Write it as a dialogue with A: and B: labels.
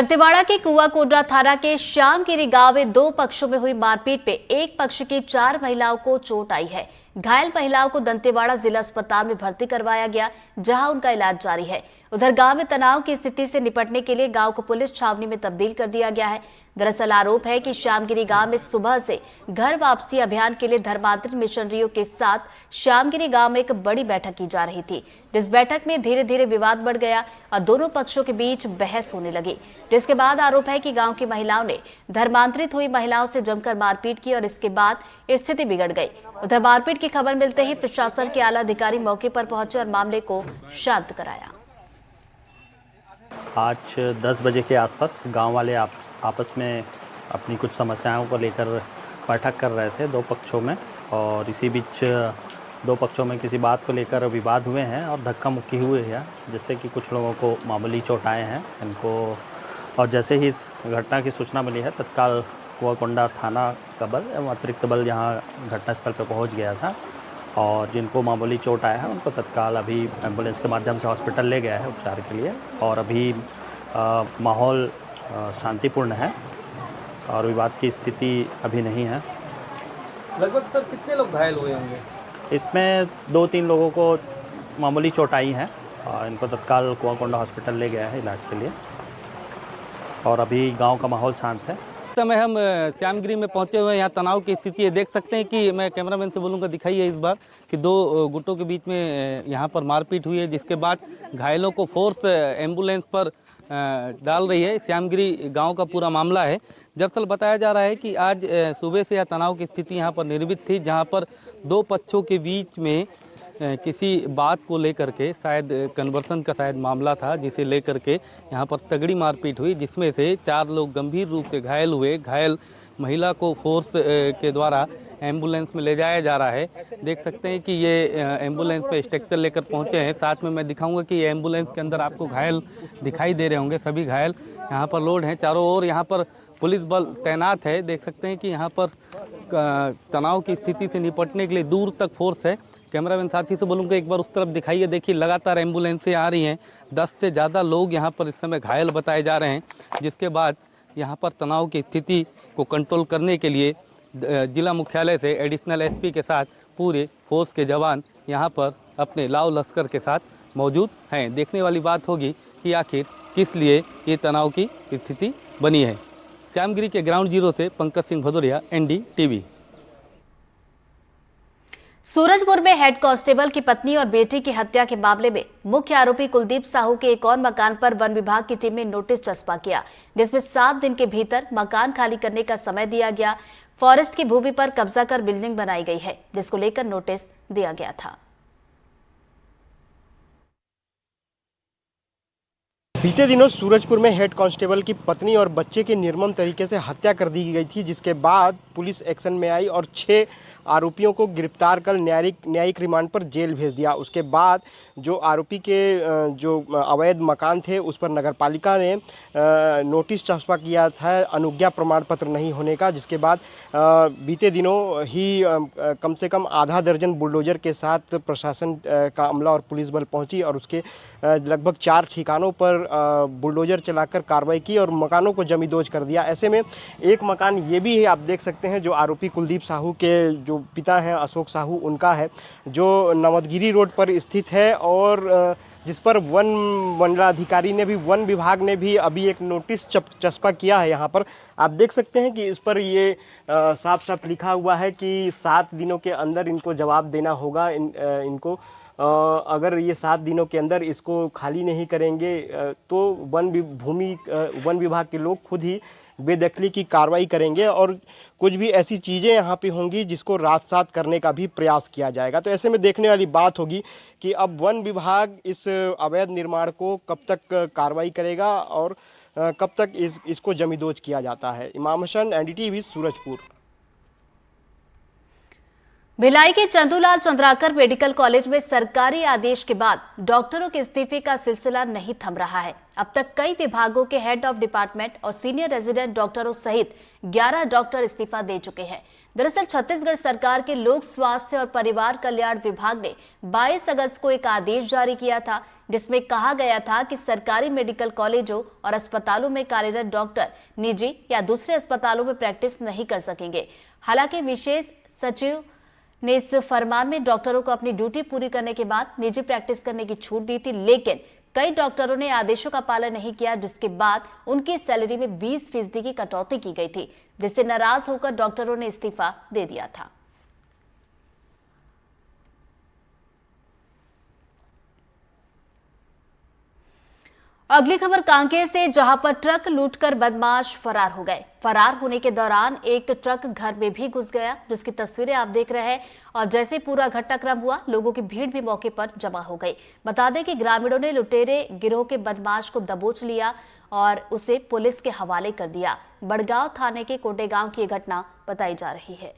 A: दंतेवाड़ा के कुआकोंडा थाना के श्यामगिरी गांव में दो पक्षों में हुई मारपीट में एक पक्ष की 4 महिलाओं को चोट आई है। घायल महिलाओं को दंतेवाड़ा जिला अस्पताल में भर्ती करवाया गया, जहां उनका इलाज जारी है। उधर गांव में तनाव की स्थिति से निपटने के लिए गांव को पुलिस छावनी में तब्दील कर दिया गया है। दरअसल आरोप है कि श्यामगिरी गांव में सुबह से घर वापसी अभियान के लिए धर्मांतरित मिशनरियों के साथ श्यामगिरी गांव में एक बड़ी बैठक की जा रही थी, जिस बैठक में धीरे धीरे विवाद बढ़ गया और दोनों पक्षों के बीच बहस होने लगी, जिसके बाद आरोप है कि गांव की महिलाओं ने धर्मांतरित हुई महिलाओं से जमकर मारपीट की और इसके बाद स्थिति बिगड़ गई। उधर मारपीट की खबर मिलते ही प्रशासन के आला अधिकारी मौके पर पहुंचे और मामले को शांत कराया।
B: आज 10 बजे के आसपास गांव वाले आपस में अपनी कुछ समस्याओं को लेकर बैठक कर रहे थे दो पक्षों में, और इसी बीच दो पक्षों में किसी बात को लेकर विवाद हुए हैं और धक्का मुक्की हुई है, जिससे कि कुछ लोगों को मामूली चोट आए हैं इनको। और जैसे ही इस घटना की सूचना मिली है, तत्काल कुआकोंडा थाना का बल एवं अतिरिक्त बल यहाँ घटनास्थल पर पहुँच गया था, और जिनको मामूली चोट आया है उनको तत्काल अभी एम्बुलेंस के माध्यम से हॉस्पिटल ले गया है उपचार के लिए। और अभी माहौल शांतिपूर्ण है और विवाद की स्थिति अभी नहीं है।
C: लगभग सर कितने लोग घायल हुए होंगे?
B: इसमें 2-3 लोगों को मामूली चोट आई है और इनको तत्काल कुआकोंडा हॉस्पिटल ले गया है इलाज के लिए, और अभी गांव का माहौल शांत है।
C: इस समय हम श्यामगिरी में पहुंचे हुए हैं। यहाँ तनाव की स्थिति है, देख सकते हैं कि मैं कैमरामैन से बोलूँगा दिखाइए इस बार कि दो गुटों के बीच में यहाँ पर मारपीट हुई है, जिसके बाद घायलों को फोर्स एम्बुलेंस पर डाल रही है। श्यामगिरी गांव का पूरा मामला है। दरअसल बताया जा रहा है कि आज सुबह से यह तनाव की स्थिति यहाँ पर निर्मित थी, जहाँ पर दो पक्षों के बीच में किसी बात को लेकर के शायद कन्वर्सन का शायद मामला था, जिसे लेकर के यहाँ पर तगड़ी मारपीट हुई, जिसमें से 4 लोग गंभीर रूप से घायल हुए। घायल महिला को फोर्स के द्वारा एम्बुलेंस में ले जाया जा रहा है। देख सकते हैं कि ये एम्बुलेंस पे स्ट्रक्चर लेकर पहुंचे हैं। साथ में मैं दिखाऊंगा कि ये एम्बुलेंस के अंदर आपको घायल दिखाई दे रहे होंगे। सभी घायल यहाँ पर लोड हैं। चारों ओर यहाँ पर पुलिस बल तैनात है। देख सकते हैं कि यहाँ पर तनाव की स्थिति से निपटने के लिए दूर तक फोर्स है। कैमरामैन साथी से बोलूँगा एक बार उस तरफ दिखाइए। देखिए लगातार एम्बुलेंसें आ रही हैं। 10 से ज़्यादा लोग यहाँ पर इस समय घायल बताए जा रहे हैं, जिसके बाद यहाँ पर तनाव की स्थिति को कंट्रोल करने के लिए जिला मुख्यालय से एडिशनल एसपी के साथ पूरे फोर्स के जवान यहाँ पर अपने लाव लश्कर के साथ मौजूद हैं। देखने वाली बात होगी कि आखिर किस लिए ये तनाव की स्थिति बनी है। श्यामगिरी के ग्राउंड जीरो से पंकज सिंह भदौरिया, NDTV।
A: सूरजपुर में हेड कांस्टेबल की पत्नी और बेटी की हत्या के मामले में मुख्य आरोपी कुलदीप साहू के एक और मकान पर वन विभाग की टीम ने नोटिस चस्पा किया, जिसमें 7 दिन के भीतर मकान खाली करने का समय दिया गया। फॉरेस्ट की भूमि पर कब्जा कर बिल्डिंग बनाई गई है, जिसको लेकर नोटिस दिया गया था।
D: बीते दिनों सूरजपुर में हेड कांस्टेबल की पत्नी और बच्चे की निर्मम तरीके से हत्या कर दी गई थी, जिसके बाद पुलिस एक्शन में आई और 6 आरोपियों को गिरफ्तार कर न्यायिक रिमांड पर जेल भेज दिया। उसके बाद जो आरोपी के जो अवैध मकान थे उस पर नगरपालिका ने नोटिस चस्पा किया था अनुज्ञा प्रमाण पत्र नहीं होने का, जिसके बाद बीते दिनों ही कम से कम आधा दर्जन बुलडोजर के साथ प्रशासन का अमला और पुलिस बल पहुंची और उसके लगभग 4 ठिकानों पर बुलडोजर चलाकर कार्रवाई की और मकानों को जमींदोज कर दिया। ऐसे में एक मकान ये भी है, आप देख सकते हैं, जो आरोपी कुलदीप साहू के जो पिता हैं अशोक साहू, उनका है, जो नवदगिरी रोड पर स्थित है और जिस पर वन मंडलाधिकारी ने भी, वन विभाग ने भी अभी एक नोटिस चस्पा किया है। यहाँ पर आप देख सकते हैं कि इस पर ये साफ साफ लिखा हुआ है कि 7 दिनों के अंदर इनको जवाब देना होगा। इनको अगर ये 7 दिनों के अंदर इसको खाली नहीं करेंगे तो वन विभाग के लोग खुद ही बेदखली की कार्रवाई करेंगे और कुछ भी ऐसी चीज़ें यहाँ पे होंगी जिसको रात-सात करने का भी प्रयास किया जाएगा। तो ऐसे में देखने वाली बात होगी कि अब वन विभाग इस अवैध निर्माण को कब तक कार्रवाई करेगा और कब तक इसको जमींदोज किया जाता है। इमाम हसन, NDTV, सूरजपुर।
A: भिलाई के चंदूलाल चंद्राकर मेडिकल कॉलेज में सरकारी आदेश के बाद डॉक्टरों के इस्तीफे का सिलसिला नहीं थम रहा है। अब तक कई विभागों के हेड ऑफ डिपार्टमेंट और सीनियर रेजिडेंट डॉक्टरों सहित 11 डॉक्टर इस्तीफा दे चुके हैं। दरअसल छत्तीसगढ़ सरकार के लोक स्वास्थ्य और परिवार कल्याण विभाग ने 22 अगस्त को एक आदेश जारी किया था, जिसमें कहा गया था कि सरकारी मेडिकल कॉलेजों और अस्पतालों में कार्यरत डॉक्टर निजी या दूसरे अस्पतालों में प्रैक्टिस नहीं कर सकेंगे। हालांकि विशेष सचिव ने इस फरमान में डॉक्टरों को अपनी ड्यूटी पूरी करने के बाद निजी प्रैक्टिस करने की छूट दी थी, लेकिन कई डॉक्टरों ने आदेशों का पालन नहीं किया, जिसके बाद उनकी सैलरी में 20% की कटौती की गई थी, जिससे नाराज होकर डॉक्टरों ने इस्तीफा दे दिया था। अगली खबर कांकेर से, जहां पर ट्रक लूटकर बदमाश फरार हो गए। फरार होने के दौरान एक ट्रक घर में भी घुस गया, जिसकी तस्वीरें आप देख रहे हैं। और जैसे पूरा घटनाक्रम हुआ, लोगों की भीड़ भी मौके पर जमा हो गई। बता दें कि ग्रामीणों ने लुटेरे गिरोह के बदमाश को दबोच लिया और उसे पुलिस के हवाले कर दिया। बड़गांव थाने के कोटे गांव की घटना बताई जा रही है।